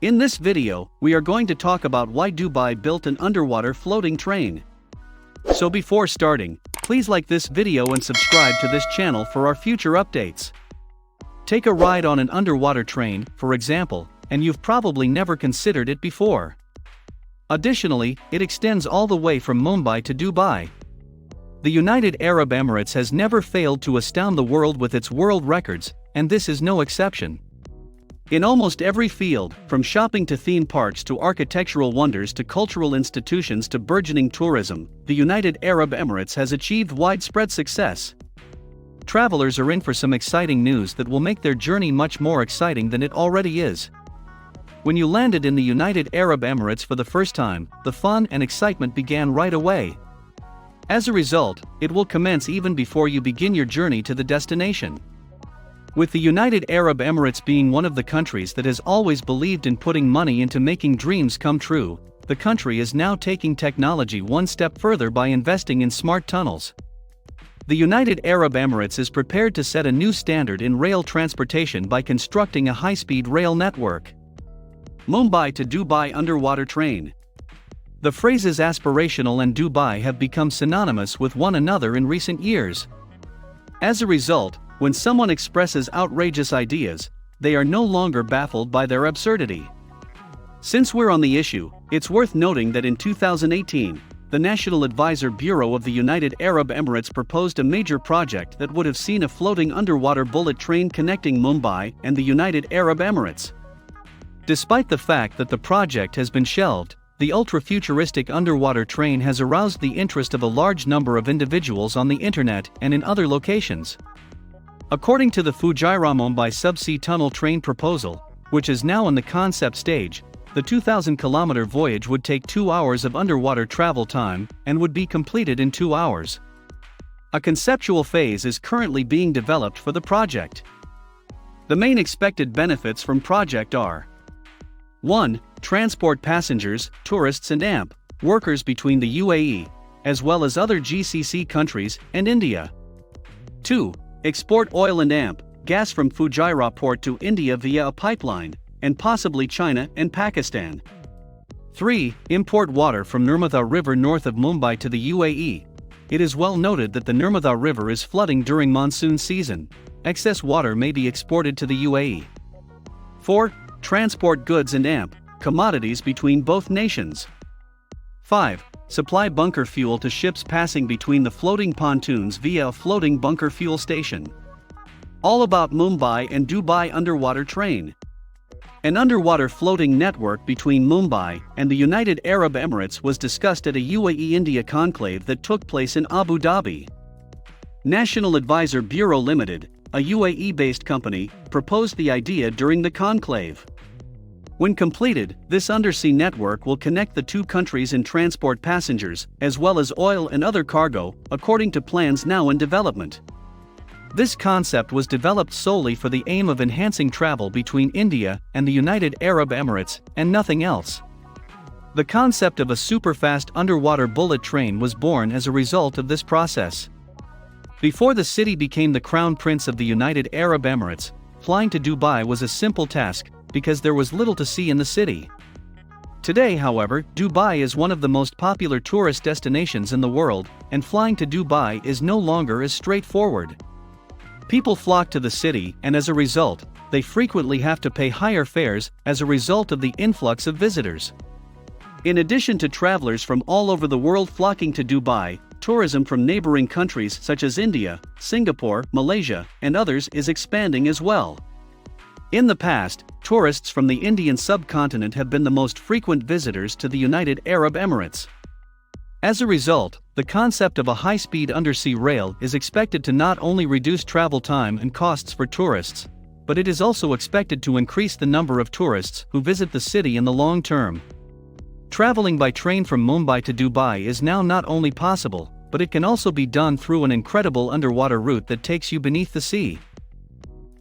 In this video, we are going to talk about why Dubai built an underwater floating train. So before starting, please like this video and subscribe to this channel for our future updates. Take a ride on an underwater train, for example, and you've probably never considered it before. Additionally, it extends all the way from Mumbai to Dubai. The United Arab Emirates has never failed to astound the world with its world records, and this is no exception. In almost every field, from shopping to theme parks to architectural wonders to cultural institutions to burgeoning tourism, the United Arab Emirates has achieved widespread success. Travelers are in for some exciting news that will make their journey much more exciting than it already is. When you landed in the United Arab Emirates for the first time, the fun and excitement began right away. As a result, it will commence even before you begin your journey to the destination. With the United Arab Emirates being one of the countries that has always believed in putting money into making dreams come true, the country is now taking technology one step further by investing in smart tunnels. The United Arab Emirates is prepared to set a new standard in rail transportation by constructing a high-speed rail network. Mumbai to Dubai underwater train. The phrases aspirational and Dubai have become synonymous with one another in recent years. As a result, when someone expresses outrageous ideas, they are no longer baffled by their absurdity. Since we're on the issue, it's worth noting that in 2018, the National Advisor Bureau of the United Arab Emirates proposed a major project that would have seen a floating underwater bullet train connecting Mumbai and the United Arab Emirates. Despite the fact that the project has been shelved, the ultra-futuristic underwater train has aroused the interest of a large number of individuals on the internet and in other locations. According to the Fujairah Mumbai subsea tunnel train proposal, which is now in the concept stage, the 2,000-kilometer voyage would take 2 hours of underwater travel time and would be completed in 2 hours. A conceptual phase is currently being developed for the project. The main expected benefits from project are: 1. Transport passengers, tourists and AMP workers between the UAE, as well as other GCC countries, and India. 2. Export oil and AMP gas from Fujairah port to India via a pipeline, and possibly China and Pakistan. 3. Import water from Nirmada River north of Mumbai to the UAE. It is well noted that the Nirmada River is flooding during monsoon season. Excess water may be exported to the UAE. 4. Transport goods and AMP commodities between both nations. 5. Supply bunker fuel to ships passing between the floating pontoons via a floating bunker fuel station. All about Mumbai and Dubai underwater train. An underwater floating network between Mumbai and the United Arab Emirates was discussed at a UAE-India conclave that took place in Abu Dhabi. National Advisor Bureau Limited, a UAE-based company, proposed the idea during the conclave. When completed, this undersea network will connect the two countries and transport passengers, as well as oil and other cargo, according to plans now in development. This concept was developed solely for the aim of enhancing travel between India and the United Arab Emirates, and nothing else. The concept of a super-fast underwater bullet train was born as a result of this process. Before the city became the crown prince of the United Arab Emirates, flying to Dubai was a simple task, because there was little to see in the city. Today, however, Dubai is one of the most popular tourist destinations in the world, and flying to Dubai is no longer as straightforward. People flock to the city, and as a result, they frequently have to pay higher fares as a result of the influx of visitors. In addition to travelers from all over the world flocking to Dubai, tourism from neighboring countries such as India, Singapore, Malaysia, and others is expanding as well. In the past, tourists from the Indian subcontinent have been the most frequent visitors to the United Arab Emirates. As a result, the concept of a high-speed undersea rail is expected to not only reduce travel time and costs for tourists, but it is also expected to increase the number of tourists who visit the city in the long term. Traveling by train from Mumbai to Dubai is now not only possible, but it can also be done through an incredible underwater route that takes you beneath the sea.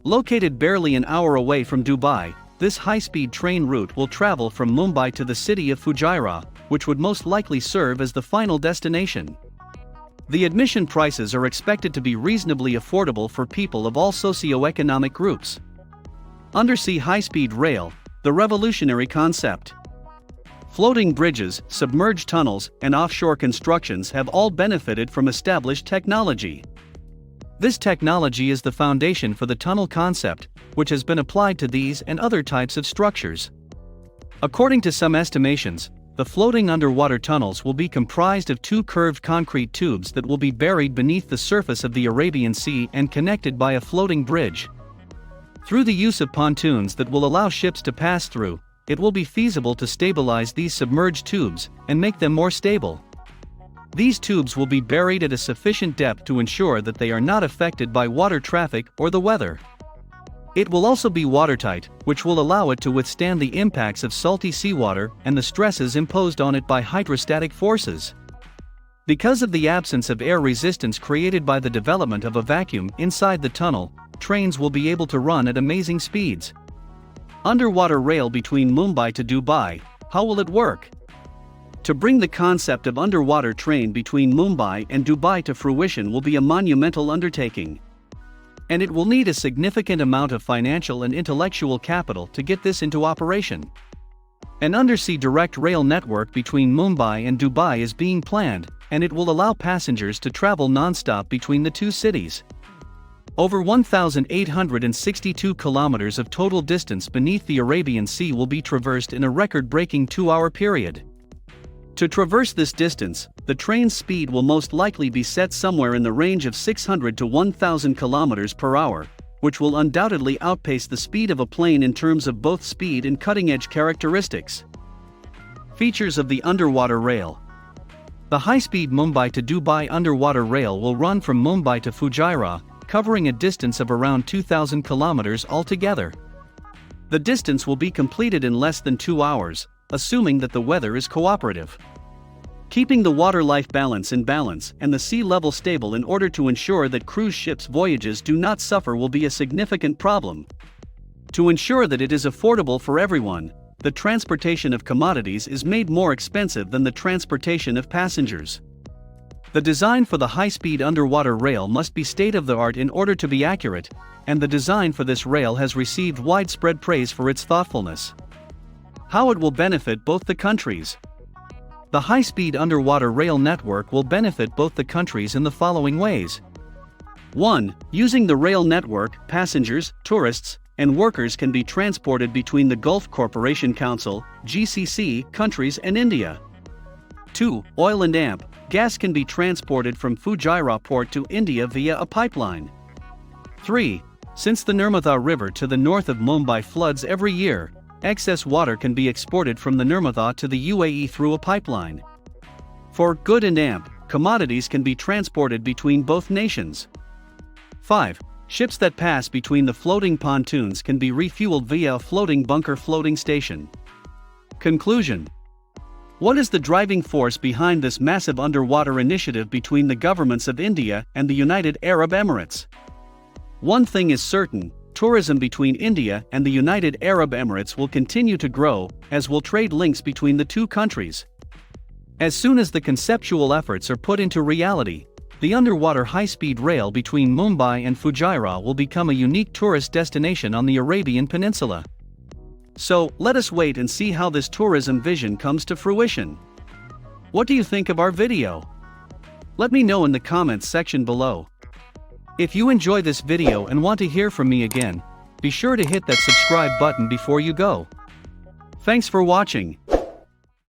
Located barely an hour away from Dubai, this high-speed train route will travel from Mumbai to the city of Fujairah, which would most likely serve as the final destination. The admission prices are expected to be reasonably affordable for people of all socio-economic groups. Undersea high-speed rail, the revolutionary concept. Floating bridges, submerged tunnels, and offshore constructions have all benefited from established technology. This technology is the foundation for the tunnel concept, which has been applied to these and other types of structures. According to some estimations, the floating underwater tunnels will be comprised of two curved concrete tubes that will be buried beneath the surface of the Arabian Sea and connected by a floating bridge. Through the use of pontoons that will allow ships to pass through, it will be feasible to stabilize these submerged tubes and make them more stable. These tubes will be buried at a sufficient depth to ensure that they are not affected by water traffic or the weather. It will also be watertight, which will allow it to withstand the impacts of salty seawater and the stresses imposed on it by hydrostatic forces. Because of the absence of air resistance created by the development of a vacuum inside the tunnel, trains will be able to run at amazing speeds. Underwater rail between Mumbai to Dubai, how will it work? To bring the concept of underwater train between Mumbai and Dubai to fruition will be a monumental undertaking. And it will need a significant amount of financial and intellectual capital to get this into operation. An undersea direct rail network between Mumbai and Dubai is being planned, and it will allow passengers to travel non-stop between the two cities. Over 1,862 kilometers of total distance beneath the Arabian Sea will be traversed in a record-breaking 2-hour period. To traverse this distance, the train's speed will most likely be set somewhere in the range of 600 to 1,000 kilometers per hour, which will undoubtedly outpace the speed of a plane in terms of both speed and cutting-edge characteristics. Features of the underwater rail. The high-speed Mumbai to Dubai underwater rail will run from Mumbai to Fujairah, covering a distance of around 2,000 kilometers altogether. The distance will be completed in less than 2 hours, assuming that the weather is cooperative. Keeping the water-life balance in balance and the sea level stable in order to ensure that cruise ships' voyages do not suffer will be a significant problem. To ensure that it is affordable for everyone, the transportation of commodities is made more expensive than the transportation of passengers. The design for the high-speed underwater rail must be state-of-the-art in order to be accurate, and the design for this rail has received widespread praise for its thoughtfulness. How it will benefit both the countries. The high-speed underwater rail network will benefit both the countries in the following ways. 1. Using the rail network, passengers, tourists, and workers can be transported between the Gulf Cooperation Council, GCC, countries and India. 2. Oil and gas can be transported from Fujairah port to India via a pipeline. 3. Since the Nirmada River to the north of Mumbai floods every year, excess water can be exported from the Nirmada to the UAE through a pipeline. 4. Good and commodities can be transported between both nations. 5. Ships that pass between the floating pontoons can be refueled via a floating bunker floating station. Conclusion. What is the driving force behind this massive underwater initiative between the governments of India and the United Arab Emirates? One thing is certain, tourism between India and the United Arab Emirates will continue to grow, as will trade links between the two countries. As soon as the conceptual efforts are put into reality, the underwater high-speed rail between Mumbai and Fujairah will become a unique tourist destination on the Arabian Peninsula. So, let us wait and see how this tourism vision comes to fruition. What do you think of our video? Let me know in the comments section below. If you enjoy this video and want to hear from me again, be sure to hit that subscribe button before you go. Thanks for watching.